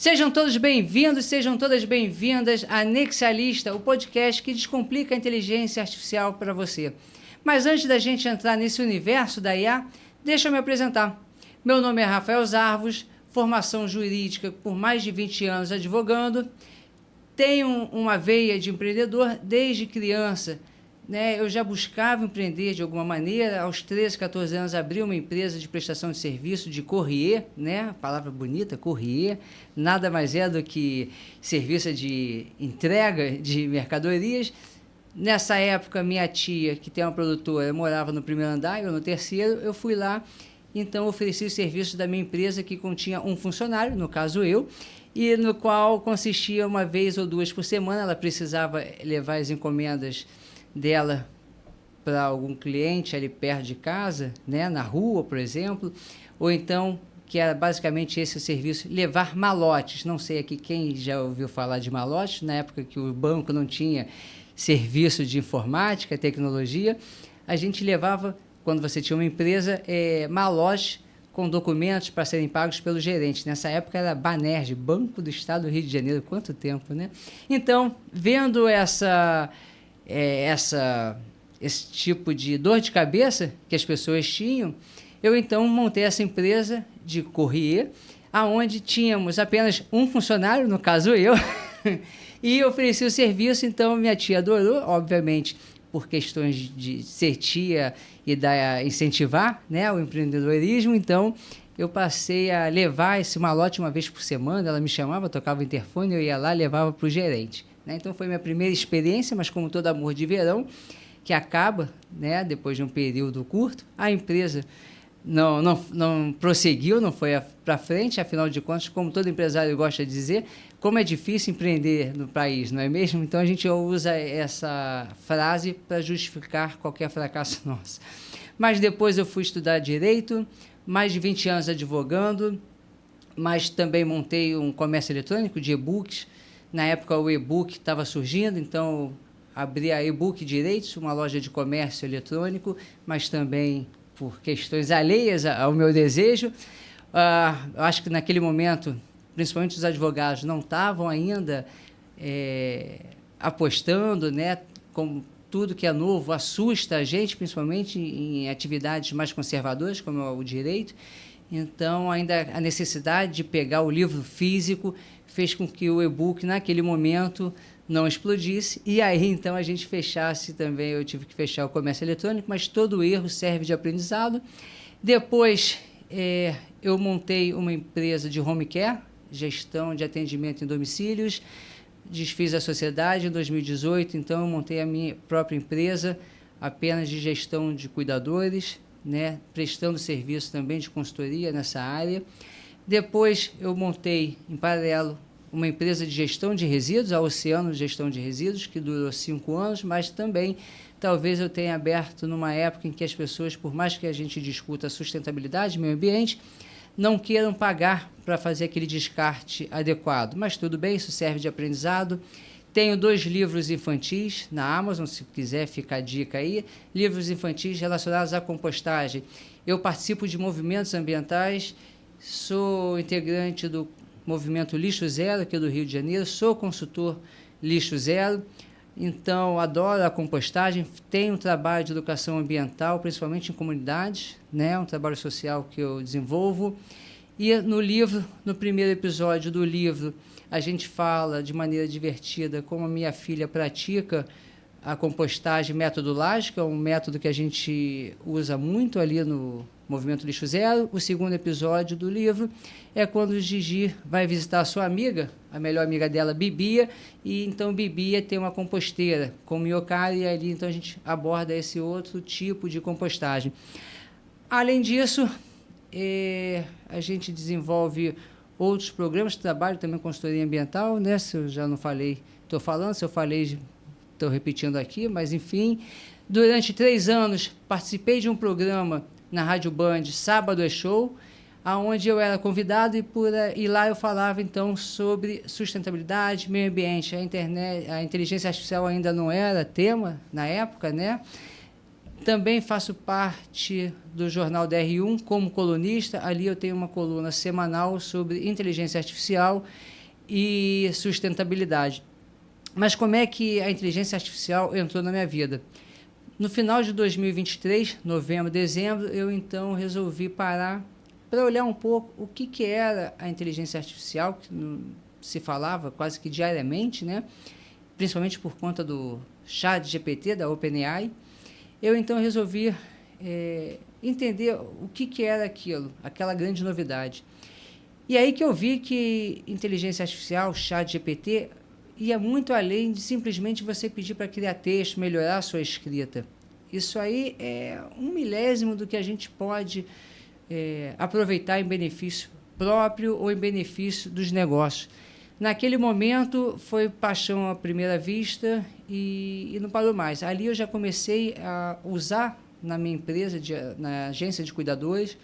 Sejam todos bem-vindos, sejam todas bem-vindas a Nexialista, o podcast que descomplica a inteligência artificial para você. Mas antes da gente entrar nesse universo da IA, deixa eu me apresentar. Meu nome é Rafael Zarvos, formação jurídica por mais de 20 anos advogando, tenho uma veia de empreendedor desde criança. Eu já buscava empreender de alguma maneira. Aos 13, 14 anos, abri uma empresa de prestação de serviço de courrier, palavra bonita, courrier, nada mais é do que serviço de entrega de mercadorias. Nessa época, minha tia, que tem uma produtora, morava no primeiro andar, eu no terceiro, eu fui lá, então ofereci o serviço da minha empresa, que continha um funcionário, no caso eu, e no qual consistia uma vez ou duas por semana. Ela precisava levar as encomendas dela para algum cliente ali perto de casa, na rua, por exemplo, ou então, que era basicamente esse o serviço, levar malotes. Não sei aqui quem já ouviu falar de malotes, na época que o banco não tinha serviço de informática, tecnologia, a gente levava, quando você tinha uma empresa, malotes com documentos para serem pagos pelo gerente. Nessa época era Banerj, Banco do Estado do Rio de Janeiro. Quanto tempo, né? Então, vendo esse tipo de dor de cabeça que as pessoas tinham, eu então montei essa empresa de courrier, aonde tínhamos apenas um funcionário, no caso eu, e ofereci o serviço. Então minha tia adorou, obviamente, por questões de ser tia e incentivar o empreendedorismo. Então eu passei a levar esse malote uma vez por semana. Ela me chamava, tocava o interfone, eu ia lá, levava para o gerente. Então foi minha primeira experiência, mas como todo amor de verão, que acaba depois de um período curto, a empresa não prosseguiu, não foi para frente. Afinal de contas, como todo empresário gosta de dizer, como é difícil empreender no país, não é mesmo? Então a gente usa essa frase para justificar qualquer fracasso nosso. Mas depois eu fui estudar Direito, mais de 20 anos advogando, mas também montei um comércio eletrônico de e-books. Na época o e-book estava surgindo, então abri a e-book Direitos, uma loja de comércio eletrônico, mas também por questões alheias ao meu desejo. Eu acho que naquele momento, principalmente os advogados, não estavam ainda apostando, como tudo que é novo assusta a gente, principalmente em atividades mais conservadoras, como é o direito. Então, ainda a necessidade de pegar o livro físico fez com que o e-book, naquele momento, não explodisse. E aí, então, a gente fechasse também. Eu tive que fechar o comércio eletrônico, mas todo erro serve de aprendizado. Depois, eu montei uma empresa de home care, gestão de atendimento em domicílios, desfiz a sociedade em 2018, então eu montei a minha própria empresa, apenas de gestão de cuidadores, prestando serviço também de consultoria nessa área. Depois eu montei, em paralelo, uma empresa de gestão de resíduos, a Oceano Gestão de Resíduos, que durou 5 anos, mas também talvez eu tenha aberto numa época em que as pessoas, por mais que a gente discuta sustentabilidade, meio ambiente, não queiram pagar para fazer aquele descarte adequado. Mas tudo bem, isso serve de aprendizado. Tenho 2 livros infantis na Amazon, se quiser, fica a dica aí. Livros infantis relacionados à compostagem. Eu participo de movimentos ambientais, sou integrante do movimento Lixo Zero, aqui do Rio de Janeiro, sou consultor Lixo Zero, então adoro a compostagem. Tenho um trabalho de educação ambiental, principalmente em comunidades, um trabalho social que eu desenvolvo. E no livro, no primeiro episódio do livro, a gente fala de maneira divertida como a minha filha pratica a compostagem metodológica, um método que a gente usa muito ali no Movimento Lixo Zero. O segundo episódio do livro é quando o Gigi vai visitar a sua amiga, a melhor amiga dela, Bibia, e então Bibia tem uma composteira com miocárdio, e ali então a gente aborda esse outro tipo de compostagem. Além disso, a gente desenvolve outros programas de trabalho, também consultoria ambiental, se eu já não falei, estou falando, se eu falei, estou repetindo aqui, mas enfim. Durante 3 anos, participei de um programa na Rádio Band, Sábado é Show, onde eu era convidado e lá eu falava então sobre sustentabilidade, meio ambiente. A inteligência artificial ainda não era tema na época, Também faço parte do Jornal DR1 como colunista. Ali eu tenho uma coluna semanal sobre inteligência artificial e sustentabilidade. Mas como é que a inteligência artificial entrou na minha vida? No final de 2023, novembro, dezembro, eu então resolvi parar para olhar um pouco o que era a inteligência artificial, que se falava quase que diariamente, né? Principalmente por conta do ChatGPT, da OpenAI. Eu então resolvi entender o que era aquilo, aquela grande novidade. E aí que eu vi que inteligência artificial, ChatGPT, ia muito além de simplesmente você pedir para criar texto, melhorar a sua escrita. Isso aí é 1/1000 do que a gente pode aproveitar em benefício próprio ou em benefício dos negócios. Naquele momento foi paixão à primeira vista e não parou mais. Ali eu já comecei a usar na minha empresa, na agência de cuidadores,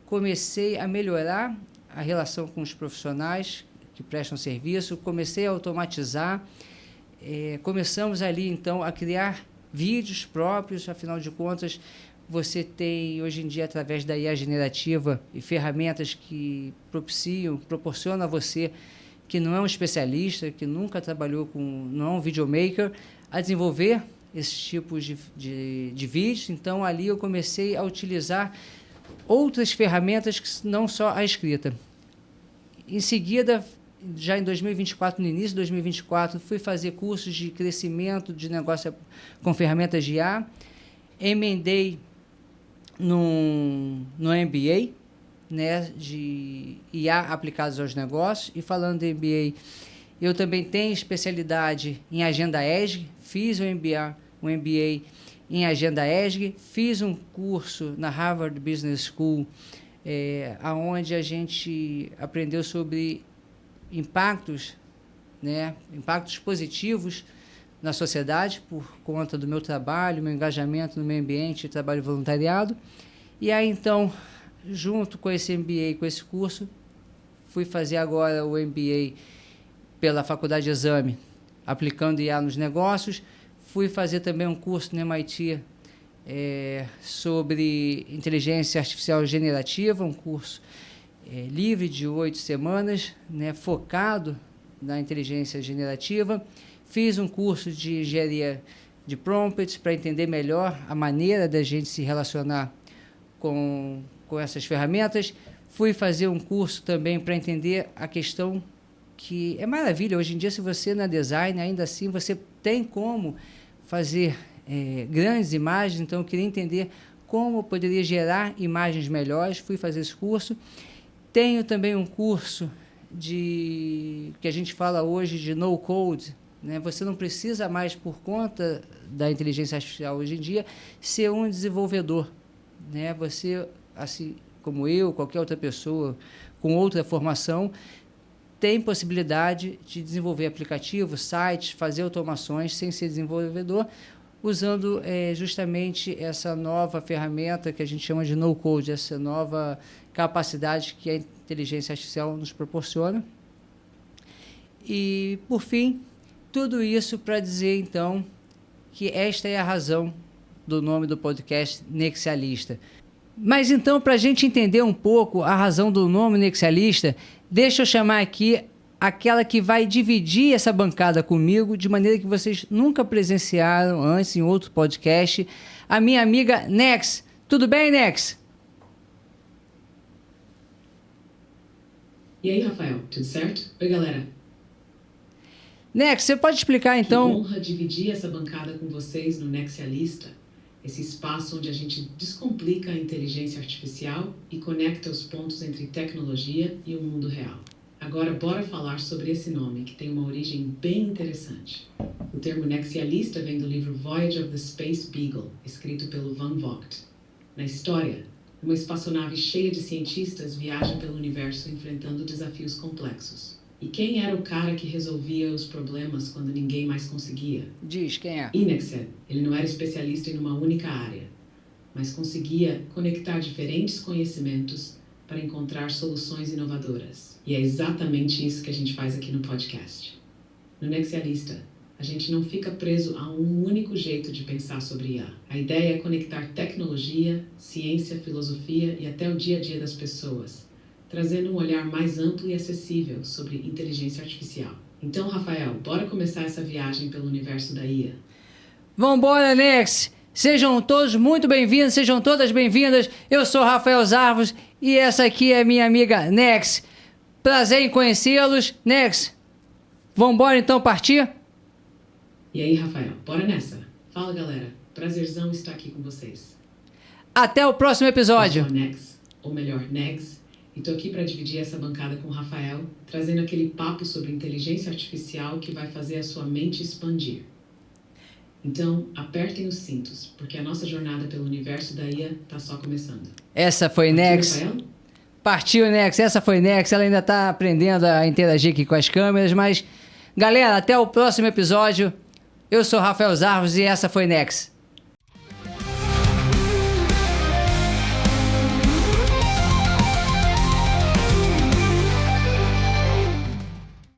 comecei a melhorar a relação com os profissionais que prestam serviço, comecei a automatizar, começamos ali então a criar vídeos próprios, afinal de contas você tem hoje em dia através da IA generativa e ferramentas que proporcionam a você que não é um especialista, que nunca trabalhou não é um videomaker, a desenvolver esses tipos de vídeos. Então ali eu comecei a utilizar outras ferramentas que não só a escrita. Em seguida, já em 2024, no início de 2024, fui fazer cursos de crescimento de negócio com ferramentas de IA, emendei no MBA, né, de IA aplicados aos negócios, e falando de MBA, eu também tenho especialidade em Agenda ESG, fiz um MBA em Agenda ESG, fiz um curso na Harvard Business School, onde a gente aprendeu sobre impactos positivos na sociedade por conta do meu trabalho, meu engajamento no meio ambiente e trabalho voluntariado. E aí, então, junto com esse MBA, com esse curso, fui fazer agora o MBA pela Faculdade de Exame, aplicando IA nos negócios. Fui fazer também um curso no MIT sobre inteligência artificial generativa, um curso livre de 8 semanas, né, focado na inteligência generativa. Fiz um curso de engenharia de prompts para entender melhor a maneira da gente se relacionar com essas ferramentas. Fui fazer um curso também para entender a questão que é maravilha. Hoje em dia, se você não é design, ainda assim você tem como fazer grandes imagens. Então, eu queria entender como eu poderia gerar imagens melhores. Fui fazer esse curso. Tenho também um curso que a gente fala hoje de no-code, né? Você não precisa mais, por conta da inteligência artificial hoje em dia, ser um desenvolvedor, né? Você, assim como eu, qualquer outra pessoa com outra formação, tem possibilidade de desenvolver aplicativos, sites, fazer automações sem ser desenvolvedor, usando justamente essa nova ferramenta que a gente chama de no-code, essa nova capacidade que a inteligência artificial nos proporciona. E, por fim, tudo isso para dizer, então, que esta é a razão do nome do podcast Nexialista. Mas, então, para a gente entender um pouco a razão do nome Nexialista, deixa eu chamar aqui aquela que vai dividir essa bancada comigo, de maneira que vocês nunca presenciaram antes em outro podcast, a minha amiga Nex. Tudo bem, Nex? E aí, Rafael, tudo certo? Oi, galera. Nex, você pode explicar, então... Que honra dividir essa bancada com vocês no Nexialista, esse espaço onde a gente descomplica a inteligência artificial e conecta os pontos entre tecnologia e o mundo real. Agora, bora falar sobre esse nome, que tem uma origem bem interessante. O termo Nexialista vem do livro Voyage of the Space Beagle, escrito pelo Van Vogt. Na história, uma espaçonave cheia de cientistas viaja pelo universo enfrentando desafios complexos. E quem era o cara que resolvia os problemas quando ninguém mais conseguia? Diz, quem é? Inexcel. Ele não era especialista em uma única área, mas conseguia conectar diferentes conhecimentos para encontrar soluções inovadoras. E é exatamente isso que a gente faz aqui no podcast. No Nexialista, a gente não fica preso a um único jeito de pensar sobre IA. A ideia é conectar tecnologia, ciência, filosofia e até o dia a dia das pessoas, trazendo um olhar mais amplo e acessível sobre inteligência artificial. Então, Rafael, bora começar essa viagem pelo universo da IA. Vambora, Nex! Sejam todos muito bem-vindos, sejam todas bem-vindas. Eu sou Rafael Zarvos e essa aqui é minha amiga Nex. Prazer em conhecê-los. Nex, vambora então partir? E aí, Rafael, bora nessa. Fala, galera. Prazerzão estar aqui com vocês. Até o próximo episódio. Eu sou a Nex, ou melhor, Negs, e tô aqui para dividir essa bancada com o Rafael, trazendo aquele papo sobre inteligência artificial que vai fazer a sua mente expandir. Então, apertem os cintos, porque a nossa jornada pelo universo da IA tá só começando. Essa foi Partiu, Nex. Rafael? Partiu, Nex. Essa foi Nex. Ela ainda está aprendendo a interagir aqui com as câmeras, mas... Galera, até o próximo episódio. Eu sou Rafael Zarvos e essa foi Nex.